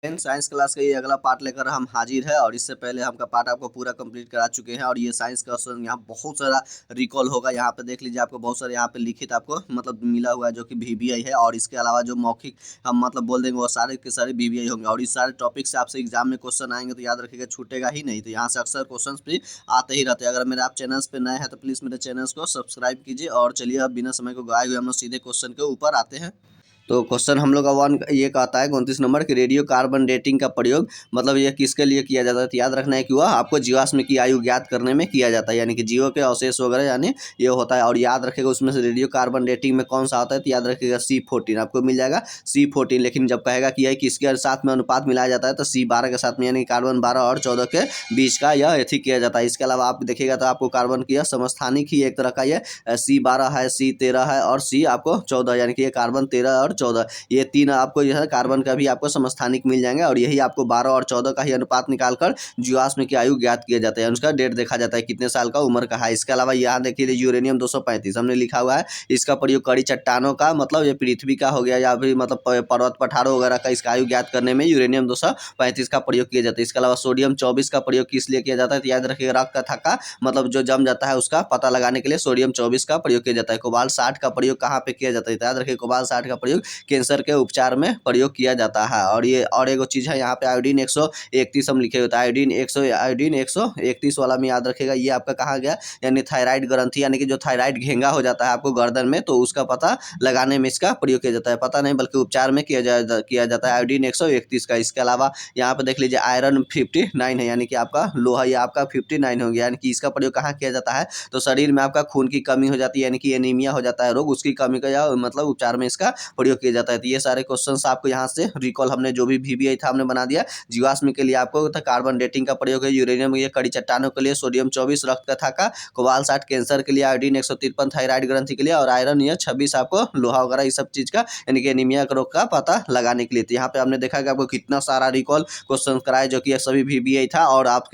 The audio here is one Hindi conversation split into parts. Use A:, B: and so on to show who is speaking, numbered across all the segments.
A: साइंस क्लास का ये अगला पार्ट लेकर हम हाजिर है और इससे पहले हम का पार्ट आपको पूरा कंप्लीट करा चुके हैं और ये साइंस का क्वेश्चन यहाँ बहुत सारा रिकॉल होगा। यहाँ पे देख लीजिए आपको बहुत सारे यहाँ पे लिखित आपको मतलब मिला हुआ है जो कि वीवीआई है और इसके अलावा जो मौखिक हम मतलब बोल देंगे वो सारे के सारे वीवीआई होंगे और इस सारे टॉपिक से आपसे एग्जाम में क्वेश्चन आएंगे तो याद रखिएगा छूटेगा ही नहीं। तो यहाँ से अक्सर क्वेश्चन भी आते ही रहते हैं। अगर मेरे आप चैनल पे नए हैं तो प्लीज़ मेरे चैनल को सब्सक्राइब कीजिए और चलिए अब बिना समय को गवाए हुए हम लोग सीधे क्वेश्चन के ऊपर आते हैं। तो क्वेश्चन हम लोग का वन ये कहता है 29 नंबर कि रेडियो कार्बन डेटिंग का प्रयोग मतलब ये किसके लिए किया जाता है। तो याद रखना है कि वह आपको जीवाश्म की आयु ज्ञात करने में किया जाता है, यानी कि जीवों के अवशेष वगैरह यानी ये होता है। और याद रखेगा उसमें से रेडियो कार्बन डेटिंग में कौन सा आता है तो याद रखेगा C14 आपको मिल जाएगा C14। लेकिन जब कहेगा कि यह किसके साथ में अनुपात मिलाया जाता है तो C12 के साथ में, यानी कार्बन 12 और 14 के बीच का यह एथी किया जाता है। इसके अलावा आप देखिएगा तो आपको कार्बन की यह समस्थानिक ही एक तरह का ये C12 है, C13 है और C आपको 14, यानी कि ये कार्बन 13 और 14 ये तीन आपको जो है कार्बन का भी आपको समस्थानिक मिल जाएंगे और यही आपको 12 और 14 का ही अनुपात निकालकर जीवाश्म की आयु ज्ञात किया जाता है, उसका डेट देखा जाता है कितने साल का उम्र का है। इसके अलावा यहाँ देखिए यूरेनियम 235 हमने लिखा हुआ है, इसका प्रयोग कड़ी चट्टानों का मतलब ये पृथ्वी का हो गया या फिर मतलब पर्वत पठारों वगैरह का इसका आयु ज्ञात करने में यूरेनियम 235 का प्रयोग किया जाता है। इसके अलावा सोडियम 24 का प्रयोग किस लिए किया जाता है तो याद रखिएगा रक्त कथा का मतलब जो जम जाता है उसका पता लगाने के लिए सोडियम 24 का प्रयोग किया जाता है। कोबाल्ट 60 का प्रयोग कहाँ पे किया जाता है तो याद रखिए कोबाल्ट 60 का प्रयोग कैंसर के उपचार में प्रयोग किया जाता है। और ये और एक चीज़ है यहाँ पे आयोडीन 131 हम लिखे होता है, आयोडीन 131 वाला में याद रखेगा ये आपका कहाँ गया, यानी थायराइड ग्रंथि यानी कि जो थायराइड घेंगा हो जाता है आपको गर्दन में तो उसका पता लगाने में इसका प्रयोग किया जाता है, पता नहीं बल्कि उपचार में किया जाता है आयोडीन 131 का। इसके अलावा यहाँ पे देख लीजिए आयरन 59 है, यानी कि आपका लोहा ये आपका 59 हो गया, यानी कि इसका प्रयोग कहाँ किया जाता है तो शरीर में आपका खून की कमी हो जाती है, यानी कि एनीमिया हो जाता है रोग, उसकी कमी का मतलब उपचार में इसका प्रयोग किया जाता है। तो ये सारे क्वेश्चंस आपको यहाँ से रिकॉल हमने जो भी वीवीआई था हमने बना दिया। जीवाश्म के लिए आपको कार्बन डेटिंग का प्रयोग है, यूरेनियम ये कड़ी चट्टानों के लिए सोडियम 24 रक्त कथा का, कोबाल्ट 60 कैंसर के लिए, आयोडीन 153 थायराइड ग्रंथि के लिए और आयरन ये 26 आपको लोहा वगैरह इस सब चीज का यानी कि एनीमिया रोग का पता लगाने के लिए। तो यहाँ पे हमने देखा कि आपको कितना सारा रिकॉल क्वेश्चन कराए जो कि सभी वीवीआई था और आप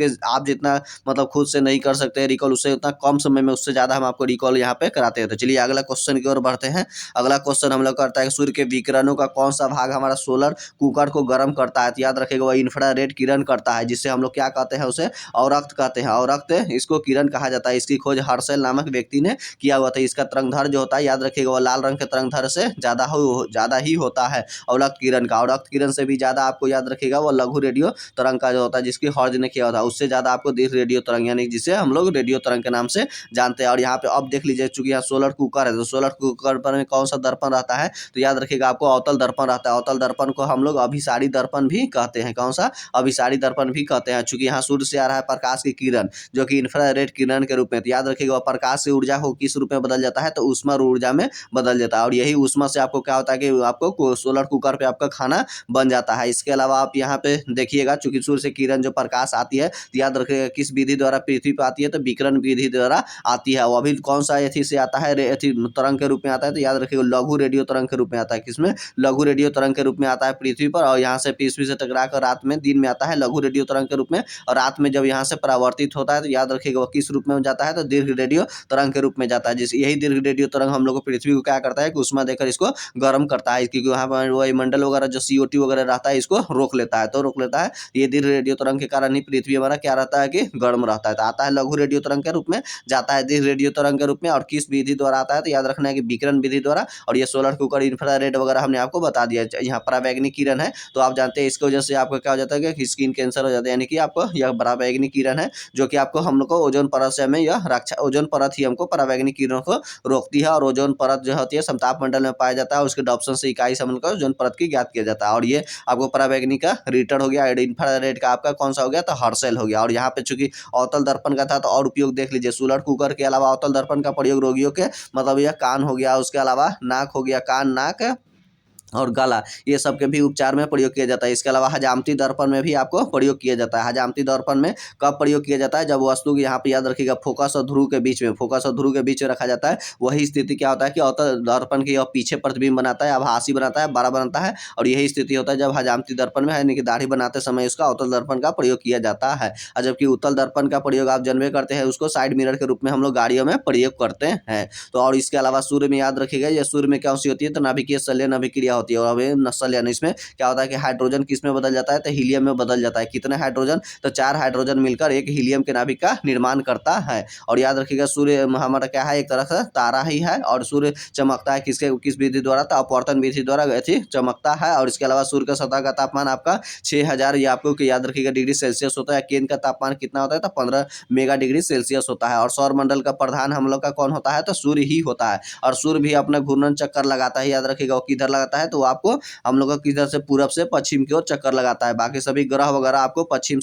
A: जितना मतलब खुद से नहीं कर सकते रिकॉल उससे उतना कम समय में उससे ज्यादा हम आपको रिकॉल यहाँ पे कराते हैं। तो चलिए अगला क्वेश्चन की ओर बढ़ते हैं। अगला क्वेश्चन हम लोग करता है सूर्य के विकिरणों का कौन सा भाग हमारा सोलर कुकर को गर्म करता है तो याद रखेगा वह इंफ्रारेड किरण करता है, जिससे हम लोग क्या कहते हैं उसे अवरक्त कहते हैं। अवरक्त इसको किरण कहा जाता है। इसकी खोज हर्शेल नामक व्यक्ति ने किया हुआ था। इसका तरंगधर जो होता है याद रखिएगा वह लाल रंग के तरंगधर से ज्यादा ही होता है अवरक्त किरण का। अवरक्त किरण से भी ज्यादा आपको याद रखिएगा वह लघु रेडियो तरंग का जो होता है जिसकी हर्ज ने किया होता है उससे ज्यादा आपको दीर्घ रेडियो तरंग यानी जिसे हम लोग रेडियो तरंग के नाम से जानते हैं। और यहाँ पे अब देख लीजिए चूंकि यहाँ सोलर कुकर है तो सोलर कुकर पर में कौन सा दर्पण रहता है तो याद रखिएगा आपको अवतल दर्पण रहता है। अवतल दर्पण को हम लोग अभिसारी दर्पण भी कहते हैं। कौन सा अभिसारी दर्पण भी कहते हैं। चूंकि यहाँ सूर्य से आ रहा है प्रकाश की किरण जो कि इंफ्रारेड किरण के रूप में, तो याद रखिएगा प्रकाश की ऊर्जा को किस रूप में बदल जाता है तो ऊष्मा ऊर्जा में बदल जाता है और यही ऊष्मा से आपको क्या होता है कि आपको सोलर कुकर पे आपका खाना बन जाता है। इसके अलावा आप यहाँ पे देखिएगा चूंकि सूर्य से किरण जो प्रकाश आती है तो याद रखिएगा किस विधि द्वारा पृथ्वी पर आती है तो विकिरण विधि द्वारा आती है। वो अभी कौन सा एथी से आता है तरंग के रूप में आता है तो याद रखिएगा लघु रेडियो तरंग के रूप में आता है। किसमें लघु रेडियो तरंग के रूप में आता है पृथ्वी पर और यहाँ से पृथ्वी से टकरा कर रात में दिन में आता है लघु रेडियो तरंग के रूप में और रात में जब यहाँ से परावर्तित होता है तो याद रखिएगा वो किस रूप में जाता है तो दीर्घ रेडियो तरंग के रूप में जाता है। जिस यही दीर्घ रेडियो तरंग हम लोग को पृथ्वी को क्या करता है कि उष्मा देकर इसको गर्म करता है, क्योंकि वहाँ पर वही मंडल वगैरह जो CO2 वगैरह रहता है इसको रोक लेता है। तो रोक लेता है ये दीर्घ रेडियो तरंग के कारण ही पृथ्वी हमारा क्या रहता है कि गर्म रहता है। तो आता है लघु रेडियो तरंग के रूप में, जाता है दीर्घ रेडियो तरंग के रूप में और किस विधि द्वारा आता है तो याद रखना है कि विकिरण विधि द्वारा। और ये सोलर कुकर इंफ्रारेड वगैरह हमने आपको बता दिया। यहाँ परावैंगनिक किरण है तो आप जानते हैं इसकी वजह से आपको क्या हो जाता है कि स्किन कैंसर हो जाता है, यानी कि आपको यह परावैंगनिक किरण है जो कि आपको हम लोग को ओजोन परत से हमें यह रक्षा, ओजोन परत ही हमको परावैंगनिक किरणों को रोकती है और ओजोन परत जो होती है समताप मंडल में पाया जाता है उसके डॉप्शन से इकाई से हम लोग को ओजोन परत की ज्ञात किया जाता है। और ये आपको परावैंगनिक का रिटर्न हो गया, इंफ्रारेड का आपका कौन सा हो गया तो हर्शेल हो गया। और यहाँ पे चूंकि अवतल दर्पण का था तो और उपयोग देख लीजिए सोलर कुकर के अलावा अवतल दर्पण का प्रयोग रोगियों के मतलब यह कान हो गया, उसके अलावा नाक हो गया, कान नाक और गला ये सब के भी उपचार में प्रयोग किया जाता है। इसके अलावा हजामती दर्पण में भी आपको प्रयोग किया जाता है। हजामती दर्पण में कब प्रयोग किया जाता है जब वस्तु यहाँ पे याद रखिएगा फोकस और ध्रुव के बीच में, फोकस और ध्रुव के बीच में रखा जाता है। वही स्थिति क्या होता है कि अवतल दर्पण के पीछे प्रतिबिंब बनाता है, आभासी बनाता है, बड़ा बनाता है और यही स्थिति होता है जब हजामती दर्पण में यानी कि दाढ़ी बनाते समय उसका अवतल दर्पण का प्रयोग किया जाता है। और जबकि उत्तल दर्पण का प्रयोग आप जानबे करते हैं उसको साइड मिरर के रूप में हम लोग गाड़ियों में प्रयोग करते हैं। तो और इसके अलावा सूर्य में याद रखिएगा ये सूर्य में क्या सी होती है तो नाभिकीय शल्य नाभिक्रिया होती है। और अभी नस्ल यानी इसमें क्या होता है कि हाइड्रोजन किस में बदल जाता है, तो हीलियम में बदल जाता है। कितने हाइड्रोजन, तो 4 हाइड्रोजन मिलकर एक हीलियम के नाभिक का निर्माण करता है। और याद रखिएगा सूर्य हमारा क्या है, एक तरह से तारा ही है, और सूर्य चमकता है किस विधि द्वारा, तो अपवर्तन विधि द्वारा चमकता है। और इसके अलावा सूर्य का सतह का तापमान आपका 6000 ये आपको याद रखिएगा डिग्री सेल्सियस होता है। केंद्र का तापमान कितना होता है, तो 15 मेगा डिग्री सेल्सियस होता है। और सौर मंडल का प्रधान हम लोग का कौन होता है, तो सूर्य ही होता है। और सूर्य भी अपना घूर्णन चक्कर लगाता है, याद रखिएगा। वो किधर लगाता है, तो आपको हम लोग का किधर से, पूरब से पश्चिम की ओर चक्कर लगाता है। बाकी सभी ग्रह वगैरह आपको पश्चिम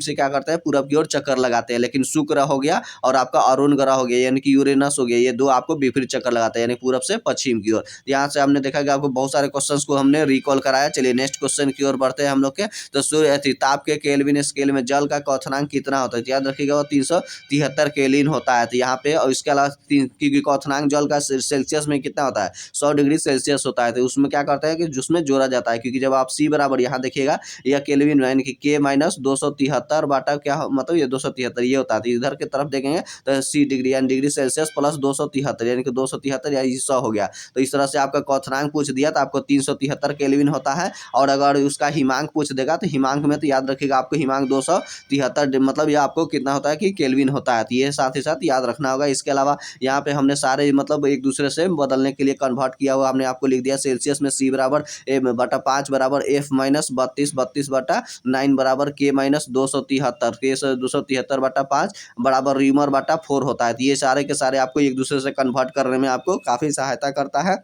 A: से क्या करते हैं, पूरब की ओर चक्कर लगाते हैं। लेकिन शुक्र हो गया और आपका अरुण ग्रह हो गया यानी कि यूरेनस हो गया, ये दो आपको विपरीत चक्कर लगाते हैं, यानी पूरब से पश्चिम की ओर। यहाँ से हमने देखा कि आपको बहुत सारे क्वेश्चंस को हमने रिकॉल कराया। चलिए नेक्स्ट क्वेश्चन की ओर बढ़ते हैं हम लोग के। तो सूर्य ताप के केल्विन स्केल में जल का क्वथनांक कितना होता है, तो याद रखिएगा वो 373 केल्विन होता है। तो यहाँ पे, और इसके अलावा क्योंकि क्वथनांक जल का सेल्सियस में कितना होता है, 100 डिग्री सेल्सियस होता है। तो उसमें क्या करता है कि जिसमें जोड़ा जाता है, क्योंकि जब आप सी बराबर यहाँ देखिएगा यह केल्विन यानी कि के माइनस 273 बाटा क्या मतलब ये 273 ये होता है। तो इधर की तरफ देखेंगे तो सी डिग्री यानी डिग्री सेल्सियस प्लस 273 यानी कि 273 या 100 हो गया। तो इस तरह से आपका क्वथनांक पूछ दिया तो आपको 373 केल्विन होता है। और अगर उसका हिमांक पूछ देगा तो हिमांक में तो याद रखिएगा आपको हिमांक 273 मतलब यह आपको कितना होता है कि केल्विन होता है। तो ये साथ ही साथ याद रखना होगा। इसके अलावा यहाँ पे हमने सारे मतलब एक दूसरे से बदलने के लिए कन्वर्ट किया हुआ हमने आपको लिख दिया। सेल्सियस में सी बराबर बटा 5 बराबर एफ माइनस 32 बटा 9 बराबर के माइनस 273 के 273 बटा 5 बराबर रीमर बटा 4 होता है। तो ये सारे के सारे आपको एक दूसरे से कन्वर्ट करने में आपको काफ़ी सहायता करता है।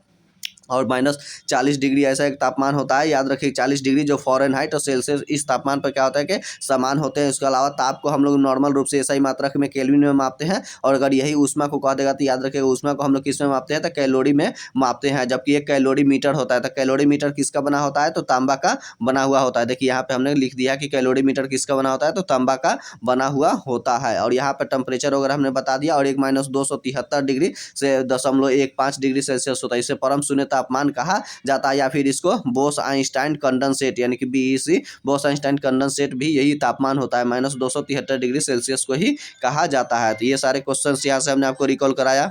A: और -40 डिग्री ऐसा एक तापमान होता है, याद रखिए 40 डिग्री जो फ़ारेनहाइट और सेल्सियस इस तापमान पर क्या होता है कि समान होते हैं। इसके अलावा ताप को हम लोग नॉर्मल रूप से ऐसा ही मात्रक में केल्विन में मापते हैं। और अगर यही ऊष्मा को कह देगा तो याद रखिएगा ऊष्मा को हम लोग किस में मापते हैं, तो कैलोरी में मापते हैं। जबकि एक कैलोरी मीटर होता है। तो कैलोरी मीटर किसका बना होता है, तो तांबा का बना हुआ होता है। देखिए यहाँ पे हमने लिख दिया कि कैलोरी मीटर किसका बना होता है, तो तांबा का बना हुआ होता है। और यहाँ पर टेम्परेचर वगैरह हमने बता दिया। और एक -273 डिग्री से 0.15 डिग्री सेल्सियस होता है। इसे परम शून्य तापमान कहा जाता है, या फिर इसको बोस आइंस्टाइन कंडेंसेट यानी कि बीईसी बोस आइंस्टाइन कंडेंसेट भी यही तापमान होता है। -273 डिग्री सेल्सियस को ही कहा जाता है। तो ये सारे क्वेश्चंस यहाँ से हमने आपको रिकॉल कराया।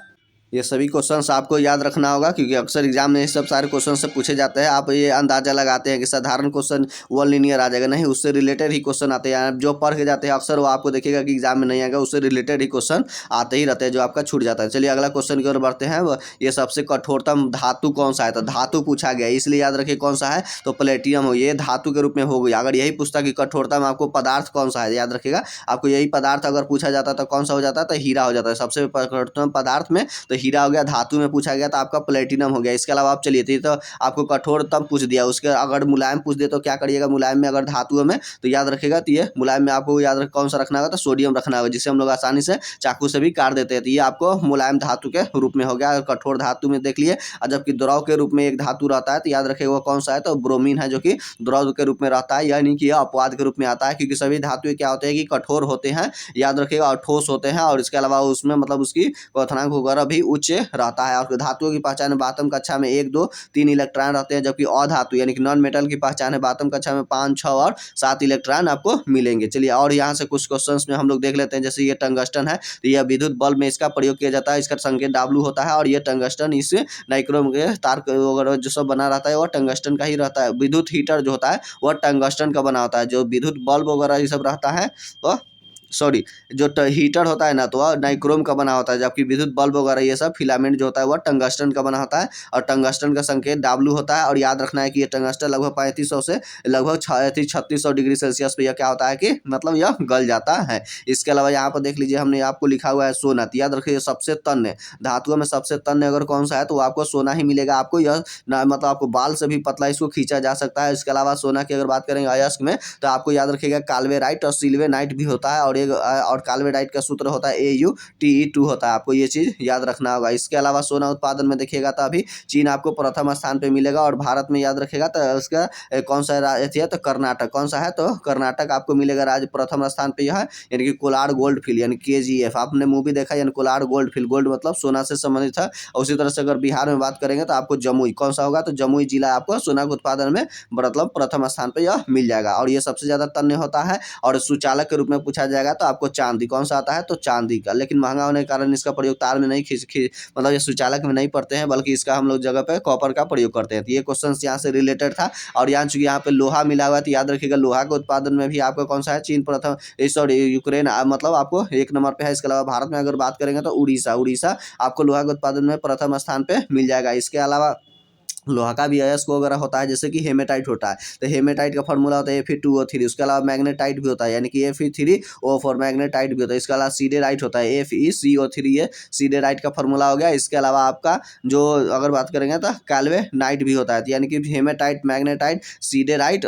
A: ये सभी क्वेश्चंस आपको याद रखना होगा, क्योंकि अक्सर एग्जाम में ये सब सारे क्वेश्चन से पूछे जाते हैं। आप ये अंदाजा लगाते हैं कि साधारण क्वेश्चन वन लीनियर आ जाएगा, नहीं, उससे रिलेटेड ही क्वेश्चन आते हैं। जो पढ़ के जाते हैं अक्सर वो आपको देखिएगा कि एग्जाम में नहीं आएगा, उससे रिलेटेड ही क्वेश्चन आते ही रहते हैं जो आपका छूट जाता है। चलिए अगला क्वेश्चन की ओर बढ़ते हैं। ये सबसे कठोरतम धातु कौन सा है, तो धातु पूछा गया इसलिए याद रखिए कौन सा है, तो प्लेटियम हो, ये धातु के रूप में हो गया। अगर यही पूछता कि कठोरतम आपको पदार्थ कौन सा है, याद रखिएगा आपको यही पदार्थ अगर पूछा जाता तो कौन सा हो जाता, तो हीरा हो जाता है। सबसे कठोरतम पदार्थ में तो हीरा हो गया, धातु में पूछा गया तो आपका प्लेटिनम हो गया। इसके अलावा आप चलिए तो आपको कठोरतम पूछ दिया, उसके अगर मुलायम पूछ दे तो क्या करिएगा, मुलायम में अगर धातुओं में तो याद रखिएगा तो ये मुलायम में आपको याद कौन सा रखना होगा, तो सोडियम रखना होगा, जिसे हम लोग आसानी से चाकू से भी काट देते हैं। तो ये आपको मुलायम धातु के रूप में हो गया। कठोर धातु में देख लिए, और जबकि द्रव के रूप में एक धातु रहता है तो याद रखिएगा वो कौन सा है, तो ब्रोमीन है, जो कि द्रव के रूप में रहता है, यानी कि यह अपवाद के रूप में आता है। क्योंकि सभी धातु क्या होते हैं कि कठोर होते हैं, याद रखिएगा, और ठोस होते हैं। और इसके अलावा उसमें मतलब उसकी क्वथनांक वगैरह भी उच्च रहता है। और धातुओं की पहचान बातम कक्षा में 1, 2, 3 इलेक्ट्रॉन रहते हैं, जबकि अधातु यानी कि नॉन मेटल की पहचान है बातम कक्षा में 5, 6 और 7 इलेक्ट्रॉन आपको मिलेंगे। चलिए और यहाँ से कुछ क्वेश्चंस में हम लोग देख लेते हैं। जैसे ये टंगस्टन है, तो यह विद्युत बल्ब में इसका प्रयोग किया जाता है, इसका संकेत W होता है। और ये टंगस्टन इस नाइक्रोम के तार वगैरह जो सब बना रहता है वो टंगस्टन का ही रहता है। विद्युत हीटर जो होता है वह टंगस्टन का बना होता है। जो विद्युत बल्ब वगैरह ये सब रहता है तो सॉरी जो हीटर होता है ना, तो वह नाइक्रोम का बना होता है। जबकि विद्युत बल्ब वगैरह ये सब फिलामेंट जो होता है वह टंगस्टन का बना होता है। और टंगस्टन का संकेत W होता है। और याद रखना है कि ये टंगस्टन लगभग 3500 से लगभग 3600 डिग्री सेल्सियस पे यह क्या होता है कि मतलब यह गल जाता है। इसके अलावा यहाँ पर देख लीजिए हमने आपको लिखा हुआ है सोना। तो याद रखिए सबसे तन्य धातुओं में सबसे तन्य अगर कौन सा है तो आपको सोना ही मिलेगा। आपको यह मतलब आपको बाल से भी पतला इसको खींचा जा सकता है। इसके अलावा सोना की अगर बात करेंगे अयस्क में, तो आपको याद रखिएगा काल्वेराइट और सिल्वेनाइट भी होता है। और काल्वेराइट का सूत्र होता है AuTe2 होता है। आपको ये चीज़ याद रखना होगा। इसके अलावा सोना उत्पादन में देखिएगा तो अभी चीन आपको प्रथम स्थान पे मिलेगा। और भारत में याद रखिएगा तो उसका कौन सा राज्य है, तो कर्नाटक। कौन सा है, तो कर्नाटक आपको मिलेगा राज्य प्रथम स्थान पे। यह है यानी कि कोलार गोल्ड फील्ड यानी KGF आपने मूवी देखा, यानी कोलार गोल्ड फील्ड, गोल्ड मतलब सोना से संबंधित है। और उसी तरह से अगर बिहार में बात करेंगे तो आपको जमुई कौन सा होगा, तो जमुई जिला आपको सोना के उत्पादन में मतलब प्रथम स्थान पे यह मिल जाएगा। और ये सबसे ज़्यादा तन्य होता है। और सुचालक के रूप में पूछा जाएगा गया तो आपको चांदी, कौन सा आता है तो चांदी का। लेकिन महंगा होने के कारण इसका प्रयोग तार में नहीं मतलब ये सुचालक में नहीं पढ़ते हैं, बल्कि इसका हम लोग जगह पे कॉपर का प्रयोग करते हैं। तो ये क्वेश्चन यहाँ से रिलेटेड था। और यहाँ चूंकि यहाँ पे लोहा मिला हुआ है तो याद रखिएगा लोहा के उत्पादन में भी आपका कौन सा है, चीन प्रथम, सॉरी यूक्रेन मतलब आपको 1 नंबर पे है। इसके अलावा भारत में अगर बात करेंगे तो उड़ीसा आपको लोहा के उत्पादन में प्रथम स्थान पे मिल जाएगा। इसके अलावा लोहा का भी अयस्क वगैरह होता है, जैसे कि हेमेटाइट होता है। तो हेमेटाइट का फॉर्मूला होता है Fe2O3। उसके अलावा मैग्नेटाइट भी होता है, यानी कि Fe3O4 मैग्नेटाइट भी होता है। इसके अलावा सीडेराइट होता है FeCO3, ये सीडेराइट का फॉर्मूला हो गया। इसके अलावा आपका जो अगर बात करेंगे तो कैल्वेनाइट भी होता है, यानी कि हेमेटाइट, मैग्नेटाइट, सीडेराइट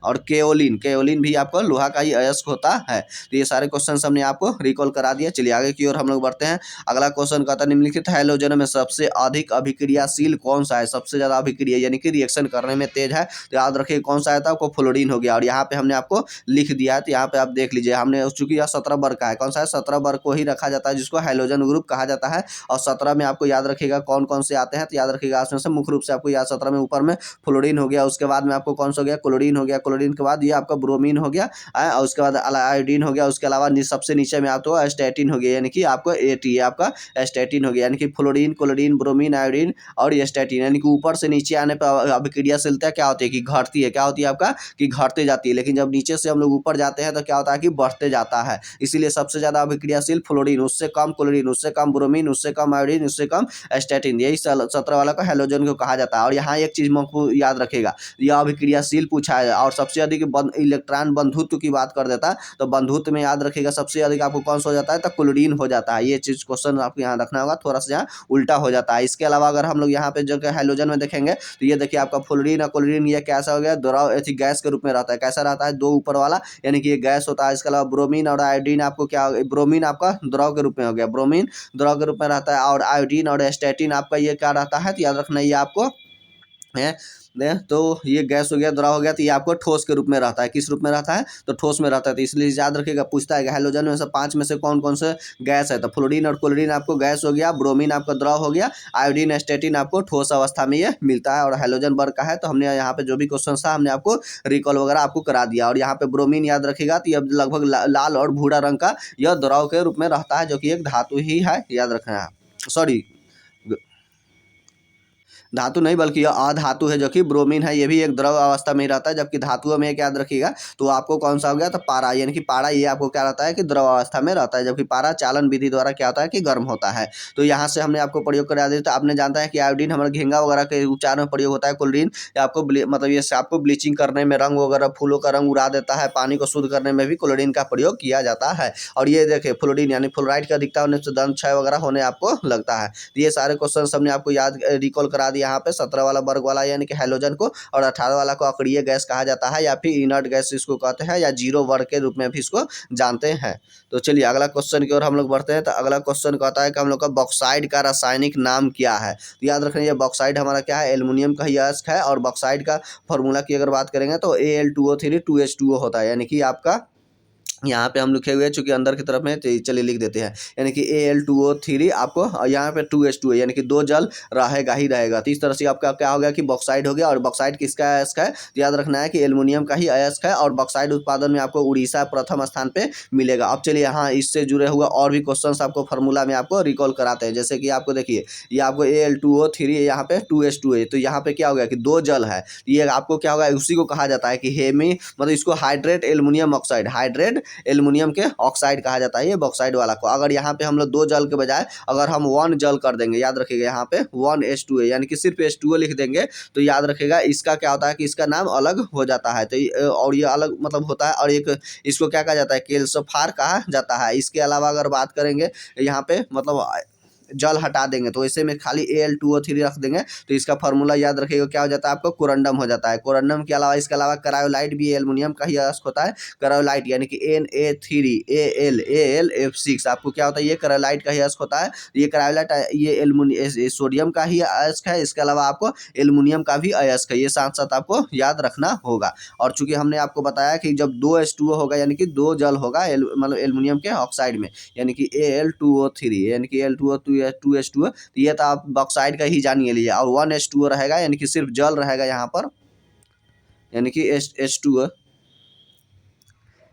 A: और केओलिन भी आपको लोहा का ही अयस्क होता है। तो ये सारे क्वेश्चन हमने आपको रिकॉल करा दिया। चलिए आगे की ओर हम लोग बढ़ते हैं। अगला क्वेश्चन कहता है निम्नलिखित हैलोजन में सबसे अधिक अभिक्रियाशील कौन सा है, सबसे ज्यादा अभिक्रिया यानी कि रिएक्शन करने में तेज है। तो याद रखिए कौन सा है, तो आपको फ्लोरीन हो गया। और यहाँ पे हमने आपको लिख दिया है, तो यहाँ पे आप देख लीजिए, हमने चूंकि यह 17 वर्ग का है, कौन सा है 17 वर्ग को ही रखा जाता है, जिसको हैलोजन ग्रुप कहा जाता है। और 17 में आपको याद रखिएगा कौन कौन से आते हैं, तो याद रखिएगा उसमें से मुख्य रूप से आपको याद 17 में ऊपर में फ्लोरीन हो गया, उसके बाद में आपको कौन सा हो गया, क्लोरीन हो गया, क्लोरीन के बाद ये आपका ब्रोमीन हो गया, और उसके बाद आयोडीन हो गया। उसके अलावा सबसे नीचे में आपको स्टैटिन हो गया, यानी कि आपको AT आपका स्टैटिन हो गया, यानी कि फ्लोरीन, क्लोरीन, ब्रोमीन, आयोडीन और स्टैटिन। यानी कि ऊपर से नीचे आने पर अभिक्रियाशीलता क्या होती है कि घटती है, क्या होती है आपका कि घटते जाती है। लेकिन जब नीचे से हम लोग ऊपर जाते हैं तो क्या होता है कि बढ़ते जाता है। इसीलिए सबसे ज्यादा अभिक्रियाशील फ्लोरीन, उससे कम क्लोरीन, उससे कम ब्रोमीन, उससे कम आयोडीन, उससे कम स्टैटिन, यही 17 वाला को हैलोजन को कहा जाता है। और यहाँ एक चीज को याद रखेगा, यह अभिक्रियाशील पूछा है और सबसे अधिक इलेक्ट्रॉन बंधुत्व की बात कर देता है, तो बंधुत्व में याद रखिएगा सबसे अधिक आपको कौन सा हो जाता है, तो क्लोरीन हो जाता है। ये चीज क्वेश्चन आपको यहाँ रखना होगा, थोड़ा सा यहाँ उल्टा हो जाता है। इसके अलावा अगर हम लोग यहाँ पे जो हैलोजन में देखेंगे तो ये देखिए आपका फ्लोरीन और क्लोरीन ये कैसा हो गया, द्रव गैस के रूप में रहता है। कैसा रहता है, दो ऊपर वाला, यानी कि ये गैस होता है। इसके अलावा ब्रोमीन और आयोडीन आपको क्या, ब्रोमीन आपका द्रव के रूप में हो गया, ब्रोमीन द्रव के रूप में रहता है। और आयोडीन और स्टैटिन आपका ये क्या रहता है, तो याद रखना ये आपको है। तो ये गैस हो गया, द्रव हो गया, तो ये आपको ठोस के रूप में रहता है। किस रूप में रहता है, तो ठोस में रहता है। तो इसलिए याद रखिएगा, पूछता है कि हैलोजन में से 5 में से कौन कौन से गैस है, तो फ्लोरीन और क्लोरीन आपको गैस हो गया, ब्रोमीन आपका द्रव हो गया, आयोडीन स्टैटिन आपको ठोस अवस्था में ये मिलता है। और हैलोजन वर्ग का है। तो हमने यहाँ पे जो भी क्वेश्चन था हमने आपको रिकॉल वगैरह आपको करा दिया। और यहाँ पे ब्रोमीन याद रखिएगा, तो ये लगभग लाल और भूरा रंग का यह द्रव के रूप में रहता है, जो कि एक धातु ही है, याद रखना है। सॉरी, धातु नहीं बल्कि यह अधातु है, जो कि ब्रोमीन है, ये भी एक द्रव अवस्था में ही रहता है। जबकि धातुओं में एक याद रखिएगा, तो आपको कौन सा हो गया, तो पारा, यानी कि पारा ये आपको क्या रहता है कि द्रव अवस्था में रहता है, जबकि पारा चालन विधि द्वारा क्या होता है कि गर्म होता है। तो यहाँ से हमने आपको प्रयोग करा दिया। तो आपने जानता है कि आयोडीन हमारे घेंगा वगैरह के उपचार में प्रयोग होता है। क्लोरीन आपको मतलब ये आपको ब्लीचिंग करने में, रंग वगैरह फूलों का रंग उड़ा देता है, पानी को शुद्ध करने में भी क्लोरीन का प्रयोग किया जाता है। और ये देखिए फ्लोरीन यानी फ्लोराइड की अधिकता होने से दंत क्षय वगैरह होने आपको लगता है। तो ये सारे क्वेश्चन हमने आपको याद रिकॉल करा दिया। यहाँ पे 17 वाला वर्ग वाला यानी कि हैलोजन को, और 18 वाला को अक्रिय गैस कहा जाता है, या फिर इनर्ट गैस इसको कहते हैं, या जीरो वर्ग के रूप में भी इसको जानते हैं। तो चलिए अगला क्वेश्चन की ओर हम लोग बढ़ते हैं। तो अगला क्वेश्चन कहता है कि हम लोग का बॉक्साइड का रासायनिक नाम क्या है। तो याद रखना ये बॉक्साइड हमारा क्या है, एल्युमिनियम का ही अयस्क है। और बॉक्साइड का फॉर्मूला की अगर बात करेंगे तो Al2O3 2H2O होता है, यानी कि आपका यहाँ पे हम लिखे हुए हैं चूंकि अंदर की तरफ में, तो चलिए लिख देते हैं, यानी कि Al2O3 आपको यहाँ पे 2H2 है, यानी कि 2 जल रहेगा ही रहेगा। तो इस तरह से आपका क्या हो गया कि बॉक्साइड हो गया। और बॉक्साइड किसका अयस्क है, तो याद रखना है कि एल्युमिनियम का ही अयस्क है। और बॉक्साइड उत्पादन में आपको उड़ीसा प्रथम स्थान पे मिलेगा। अब चलिए यहाँ इससे जुड़े हुए और भी क्वेश्चन आपको फॉर्मूला में आपको रिकॉल कराते हैं। जैसे कि आपको देखिए, ये आपको Al2O3 यहाँ पे 2H2 है, तो यहाँ पे क्या हो गया कि 2 जल है। ये आपको क्या होगा, उसी को कहा जाता है कि हेमी, मतलब इसको hydrate aluminium oxide, hydrate aluminium के ऑक्साइड कहा जाता है, ये बॉक्साइड वाला को। अगर यहाँ पे हम लोग 2 जल के बजाय अगर हम 1 जल कर देंगे, याद रखिएगा यहाँ पे 1H2 है, यानी कि सिर्फ H2O लिख देंगे, तो याद रखिएगा इसका क्या होता है कि इसका नाम अलग हो जाता है। तो और ये अलग मतलब होता है। और एक इसको क्या कहा जाता है, केल्सोफार कहा जाता है। इसके अलावा अगर बात करेंगे यहाँ पे मतलब जल हटा देंगे, तो ऐसे में खाली Al2O3 रख देंगे, तो इसका फार्मूला याद रखिएगा क्या हो जाता है, आपको कोरंडम हो जाता है। कोरंडम के अलावा इसके अलावा करायोलाइट भी एल्युमिनियम का ही अयस्क होता है, करायोलाइट, यानी कि Na3AlAlF6 आपको क्या होता है, ये करायोलाइट का ही अयस्क होता है। ये करायोलाइट ये सोडियम का ही अयस्क है। इसके अलावा आपको एल्युमिनियम का भी अयस्क है, ये साथ साथ आपको याद रखना होगा। और चूंकि हमने आपको बताया कि जब 2H2O होगा, यानी कि 2 जल होगा मतलब एल्युमिनियम के ऑक्साइड में, यानी कि Al2O3, यानी कि Al2O2H2O, तो ये तो आप बॉक्साइड का ही जानिए लीजिए। और 1H2O रहेगा, यानी कि सिर्फ जल रहेगा यहाँ पर, यानी कि H2O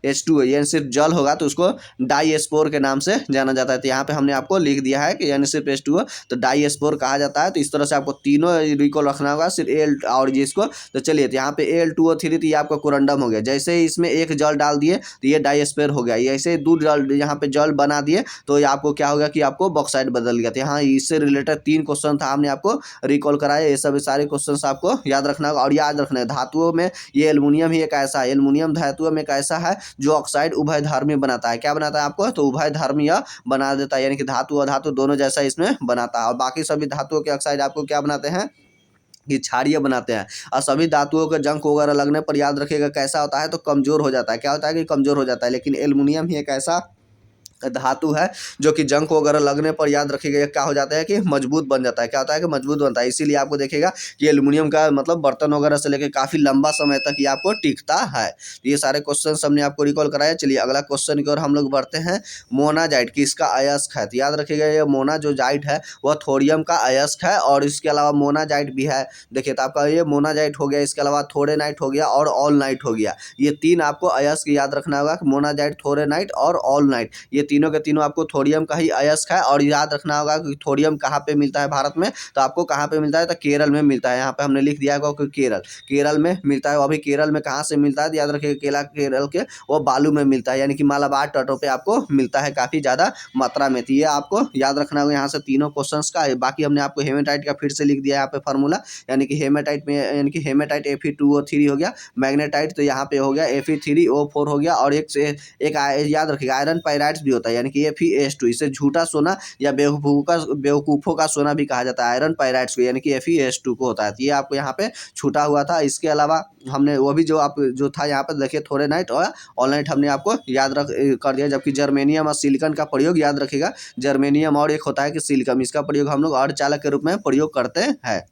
A: H2O यानी सिर्फ जल होगा तो उसको डाईस्पोर के नाम से जाना जाता है। तो यहाँ पे हमने आपको लिख दिया है कि यानी सिर्फ H2O तो डाईस्पोर कहा जाता है। तो इस तरह से आपको तीनों रिकॉल रखना होगा, सिर्फ एल और जिसको। तो चलिए, तो यहाँ पे Al2O3 तो ये आपका कोरंडम हो गया। जैसे ही इसमें एक जल डाल दिए तो ये डाईस्पेयर हो गया। ऐसे ही 2 जल यहाँ पे जल बना दिए तो ये आपको क्या होगा कि आपको बॉक्साइट बदल गया। तो यहाँ इससे रिलेटेड 3 क्वेश्चन था, हमने आपको रिकॉल कराया। ये सब सारे क्वेश्चन आपको याद रखना होगा। और याद रखना है धातुओं में ये एल्युमिनियम ही एक ऐसा है, एल्युमिनियम धातुओं में एक ऐसा है जो ऑक्साइड उभयधर्मी बनाता है। क्या बनाता है आपको? तो उभयधर्मी बना देता है, यानी कि धातु अधातु दोनों जैसा इसमें बनाता है। और बाकी सभी धातुओं के ऑक्साइड आपको क्या बनाते हैं कि क्षारीय बनाते हैं। और सभी धातुओं का जंग वगैरह लगने पर याद रखिएगा कैसा होता है, तो कमजोर हो जाता है। क्या होता है कि कमजोर हो जाता है। लेकिन एल्युमिनियम ही एक ऐसा धातु है जो कि जंग वगैरह लगने पर याद रखिएगा क्या हो जाता है कि मजबूत बन जाता है। क्या होता है कि मजबूत बनता है। इसीलिए आपको देखिएगा कि एल्युमिनियम का मतलब बर्तन वगैरह से लेकर काफ़ी लंबा समय तक ये आपको टिकता है। तो ये सारे क्वेश्चन हमने आपको रिकॉल कराया। चलिए अगला क्वेश्चन की ओर हम लोग बढ़ते हैं। मोनाजाइट किसका अयस्क है? तो याद रखिएगा ये मोनाजोजाइट है वह थोरियम का अयस्क है। और इसके अलावा मोनाजाइट भी है। देखिए तो आपका ये मोनाजाइट हो गया, इसके अलावा थोरेनाइट हो गया और ऑलनाइट हो गया। ये 3 आपको अयस्क याद रखना होगा, मोनाजाइट, थोरेनाइट और ऑलनाइट। ये तीनों के तीनों आपको थोरियम का ही अयस्क है। और याद रखना होगा कि थोरियम कहाँ पे मिलता है भारत में, तो आपको कहाँ पे मिलता है, तो केरल में मिलता है। यहाँ पे हमने लिख दिया है कि केरल में मिलता है। अभी केरल में कहाँ से मिलता है, तो याद रखिए केरल के वो बालू में मिलता है, यानी कि मालाबार तटों पे आपको मिलता है काफ़ी ज़्यादा मात्रा में। तो ये आपको याद रखना होगा यहाँ से तीनों क्वेश्चन का। बाकी हमने आपको हेमेटाइट का फिर से लिख दिया है यहाँ पे फार्मूला, यानी कि हेमेटाइट में यानी कि हेमेटाइट Fe2O3 हो गया। मैग्नेटाइट तो यहाँ पे हो गया Fe3O4 हो गया। और एक याद रखिएगा आयरन पाइराइट्स भी होता है, यानी कि Fe2। इसे झूठा सोना या बेवकूफ़ों का सोना भी कहा जाता है आयरन पाइराइट्स को, यानी कि Fe2 को होता है। तो ये आपको यहाँ पे छूटा हुआ था। इसके अलावा हमने वो भी जो था यहाँ पर देखिए थोरेनाइट और ऑलनाइट हमने आपको याद कर दिया। जबकि जर्मेनियम और सिलिकॉन का प्रयोग याद रखिएगा, जर्मेनियम और एक होता है कि सिलिकॉन, इसका प्रयोग हम लोग अर्धचालक के रूप में प्रयोग करते हैं।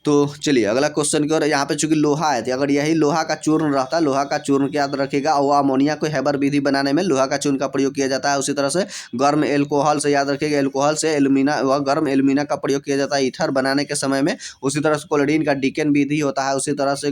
A: तो चलिए अगला क्वेश्चन की ओर। यहाँ पे चूंकि लोहा है तो अगर यही लोहा का चूर्ण रहता, लोहा का चूर्ण याद रखिएगा, और अमोनिया को हैबर विधि बनाने में लोहा का चूर्ण का प्रयोग किया जाता है। उसी तरह से गर्म एल्कोहल से याद रखिएगा, एल्कोहल से एल्यूमिना व गर्म एल्यूमिना का प्रयोग किया जाता है ईथर बनाने के समय में। उसी तरह से क्लोरीन का डिकेन विधि होता है, उसी तरह से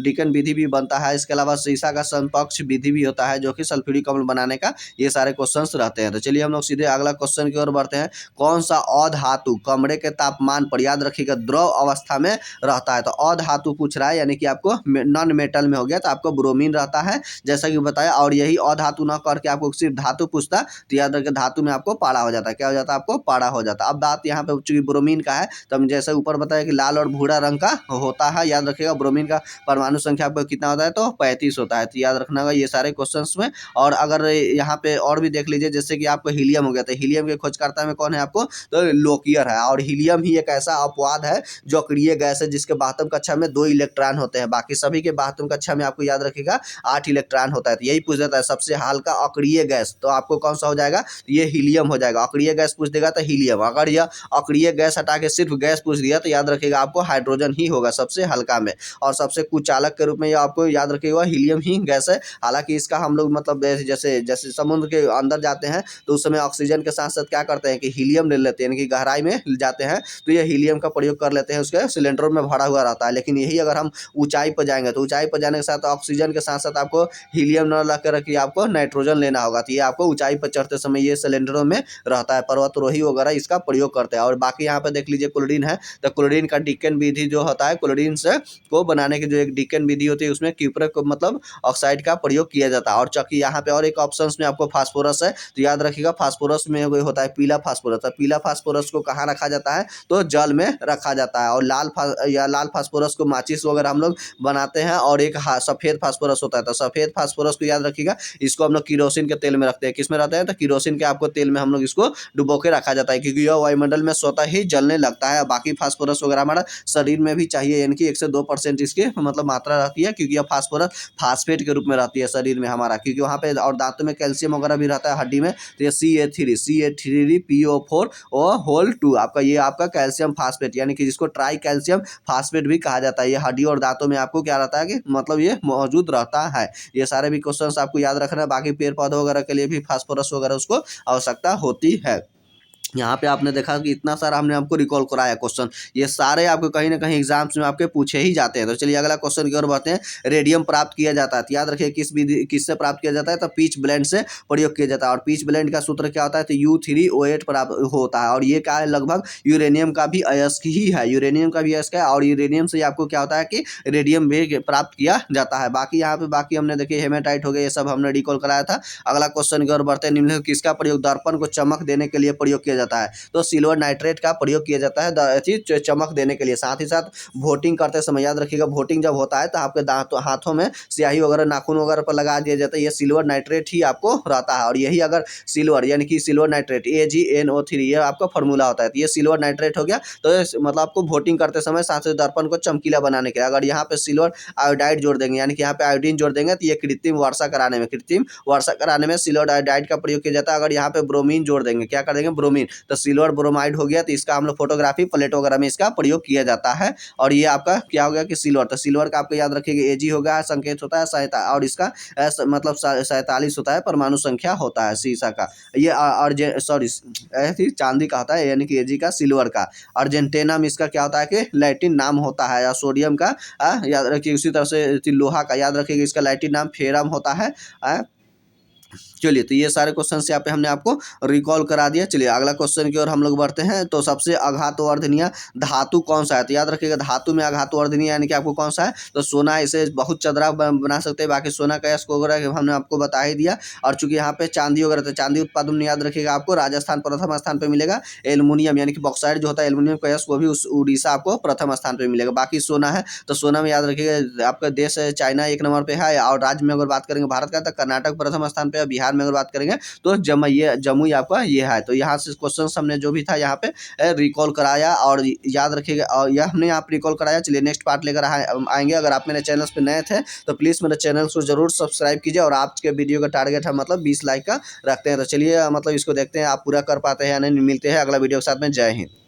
A: डिकेन विधि भी बनता है। इसके अलावा शीशा का समपक्ष विधि भी होता है जो कि सल्फ्यूरिक अम्ल बनाने का। ये सारे क्वेश्चन रहते हैं। तो चलिए हम लोग सीधे अगला क्वेश्चन की ओर बढ़ते हैं। कौन सा अधातु कमरे के तापमान पर याद रखिएगा द्रव अवस्था में रहता है? तो अधातु पूछ रहा है, यानी कि आपको नॉन मेटल में हो गया तो आपको ब्रोमीन रहता है जैसा कि बताया। और यही अधातु ना करके आपको सिर्फ धातु पूछता तो याद रखिए धातु में आपको पारा हो जाता है। क्या हो जाता है? आपको पारा हो जाता है। अब बात यहाँ पे चूंकि ब्रोमीन का है तो हम जैसे ऊपर बताया कि लाल और भूरा रंग का होता है। याद रखिएगा ब्रोमीन का परमाणु संख्या आपको कितना होता है, तो 35 होता है। तो याद रखना होगा ये सारे क्वेश्चन में। और अगर यहाँ पे और भी देख लीजिए, जैसे कि आपको हीलियम हो गया, तो हीलियम के खोजकर्ता में कौन है आपको, तो लोकियर है। और हीलियम ही एक ऐसा अपवाद है जो अक्रिय गैस है जिसके बातम कक्षा में 2 इलेक्ट्रॉन होते हैं। बाकी सभी के बातम कक्षा में आपको याद रखिएगा 8 इलेक्ट्रॉन होता है। तो यही पूछ जाता है सबसे हल्का अक्रिय गैस, तो आपको कौन सा हो जाएगा, तो ये हीलियम हो जाएगा। अक्रिय गैस पूछ देगा तो हीलियम। अगर यह अक्रिय गैस हटा के सिर्फ गैस पूछ दिया तो याद रखिएगा आपको हाइड्रोजन ही होगा सबसे हल्का में। और सबसे कुचालक के रूप में आपको याद रखिएगा हीलियम ही गैस है। हालांकि इसका हम लोग मतलब जैसे जैसे समुद्र के अंदर जाते हैं तो उस समय ऑक्सीजन के साथ साथ क्या करते हैं कि हीलियम ले लेते हैं, यानी कि गहराई में जाते हैं तो ये हीलियम का प्रयोग कर लेते हैं, उसके सिलेंडरों में भरा हुआ रहता है। लेकिन यही अगर हम ऊंचाई पर जाएंगे तो ऊंचाई पर जाने के साथ ऑक्सीजन के साथ साथ आपको हीलियम न ला कर रखिए, आपको नाइट्रोजन लेना होगा। तो ये आपको ऊंचाई पर चढ़ते समय ये सिलेंडरों में रहता है। पर्वतरोही वगैरह इसका प्रयोग करते हैं। और बाकी यहाँ पे देख लीजिए क्लोरीन है, तो क्लोरीन का डिकेन विधि जो होता है, क्लोरीन से को बनाने की जो एक डिकेन विधि होती है उसमें क्यूप्रक मतलब ऑक्साइड का प्रयोग किया जाता है। और चूंकि यहाँ पे और एक ऑप्शन में आपको फास्फोरस है, तो याद रखिएगा फास्फोरस में होता है पीला फास्फोरस। तो पीला फास्फोरस को कहाँ रखा जाता है, तो जल में रखा जाता है। और लाल फास्फोरस को माचिस वगैरह हम लोग बनाते हैं। और एक सफ़ेद फास्फोरस होता है, तो सफ़ेद फास्फोरस को याद रखिएगा इसको हम लोग किरोसिन के तेल में रखते हैं। किसमें रहते हैं, तो किरोसिन के आपको तेल में हम लोग इसको डुबो के रखा जाता है, क्योंकि यह वायुमंडल में स्वतः ही जलने लगता है। बाकी फास्फोरस वगैरह हमारा शरीर में भी चाहिए, यानी कि 1 से 2% इसकी मतलब मात्रा रहती है, क्योंकि यह फास्फोरस फास्फेट के रूप में रहती है शरीर में हमारा, क्योंकि वहाँ पे और दांतों में कैल्शियम वगैरह भी रहता है हड्डी में। तो ये CA3PO4O2 आपका ये आपका कैल्शियम फास्फेट, यानी कि जिसको ट्राई कैल्शियम फास्फेट भी कहा जाता है। ये हड्डी और दांतों में आपको क्या रहता है कि मतलब ये मौजूद रहता है। ये सारे भी क्वेश्चंस आपको याद रखना है। बाकी पेड़ पौधों वगैरह के लिए भी फास्फोरस वगैरह उसको आवश्यकता होती है। यहाँ पे आपने देखा कि इतना सारा हमने आपको रिकॉल कराया क्वेश्चन, ये सारे आपको कहीं ना कहीं एग्जाम्स में आपके पूछे ही जाते हैं। तो चलिए अगला क्वेश्चन की ओर बढ़ते हैं। रेडियम प्राप्त किया जाता है, तो याद रखिए किस विधि किससे प्राप्त किया जाता है, तो पीच ब्लेंड से प्रयोग किया जाता है। और पीच ब्लेंड का सूत्र क्या होता है, तो U3O8 प्राप्त होता है। और ये क्या है, लगभग यूरेनियम का भी अयस्क ही है, यूरेनियम का भी अयस्क है। और यूरेनियम से आपको क्या होता है कि रेडियम भी प्राप्त किया जाता है। बाकी यहाँ पे बाकी हमने देखिए हेमेटाइट हो गया, ये सब हमने रिकॉल कराया था। अगला क्वेश्चन की ओर बढ़ते हैं। निम्नलिखित किसका प्रयोग दर्पण को चमक देने के लिए प्रयोग किया जाता है, तो सिल्वर नाइट्रेट का प्रयोग किया जाता है चमक देने के लिए। साथ ही साथ वोटिंग करते समय याद रखिएगा, वोटिंग जब होता है तो आपके दांतों हाथों में स्याही वगैरह नाखून वगैरह पर लगा दिया जाता है, ये सिल्वर नाइट्रेट ही आपको रहता है। और यही अगर सिल्वर यानी कि सिल्वर नाइट्रेट AgNO3 ये आपका फॉर्मूला होता है, तो ये सिल्वर नाइट्रेट हो गया। तो मतलब आपको वोटिंग करते समय साथ ही दर्पण को चमकीला बनाने के लिए अगर यहाँ पे सिल्वर आयोडाइड जोड़ देंगे, यानी कि यहाँ पे आयोडीन जोड़ देंगे, तो ये कृत्रिम वर्षा कराने में सिल्वर आयोडाइड का प्रयोग किया जाता है। अगर यहाँ पे ब्रोमीन जोड़ देंगे, क्या कर देंगे, ब्रोमीन, तो सिल्वर ब्रोमाइड हो गया, तो इसका हम लोग फोटोग्राफी प्लेट वगैरह में इसका प्रयोग किया जाता है। और ये आपका क्या हो गया कि सिल्वर, तो सिल्वर का आपको याद रखिएगा Ag होगा, संकेत होता है और इसका मतलब 47 होता है, परमाणु संख्या होता है सीसा का। ये चांदी का होता है, यानी कि Ag का, सिल्वर का। अर्जेंटेनम इसका क्या होता है कि लैटिन नाम होता है। या सोडियम का याद रखिए, उसी तरह से लोहा का याद रखिएगा, इसका लैटिन नाम फेरम होता है। चलिए, तो ये सारे क्वेश्चन यहाँ पे हमने आपको रिकॉल करा दिया। चलिए अगला क्वेश्चन की ओर हम लोग बढ़ते हैं। तो सबसे अघातवर्धनीय धातु कौन सा है, तो याद रखिएगा धातु में अघातवर्धनीय यानी कि आपको कौन सा है, तो सोना, इसे बहुत चदरा बना सकते हैं। बाकी सोना का यस्क वगैरह हमने आपको बता ही दिया। और चूंकि यहाँ पे चांदी वगैरह, तो चांदी उत्पादन में याद रखिएगा आपको राजस्थान प्रथम स्थान पर मिलेगा। एल्युमिनियम यानी कि बॉक्साइड जो होता है, एल्युमिनियम का यस्क, वो भी उड़ीसा आपको प्रथम स्थान पर मिलेगा। बाकी सोना है, तो सोना में याद रखिएगा आपका देश है चाइना 1 नंबर पे है। और राज्य में अगर बात करेंगे भारत का, तो कर्नाटक प्रथम स्थान पे है। बिहार में अगर बात करेंगे तो जमुई आपका ये है। तो यहाँ से क्वेश्चन हमने जो भी था यहाँ पे रिकॉल कराया, और याद रखिएगा, और यह हमने यहाँ पे रिकॉल कराया। चलिए नेक्स्ट पार्ट लेकर आएंगे। अगर आप मेरे चैनल पे नए थे तो प्लीज़ मेरे चैनल को जरूर सब्सक्राइब कीजिए। और आपके वीडियो का टारगेट हम मतलब 20 लाइक का रखते हैं। तो चलिए मतलब इसको देखते हैं आप पूरा कर पाते हैं या नहीं। मिलते हैं अगला वीडियो के साथ में। जय हिंद।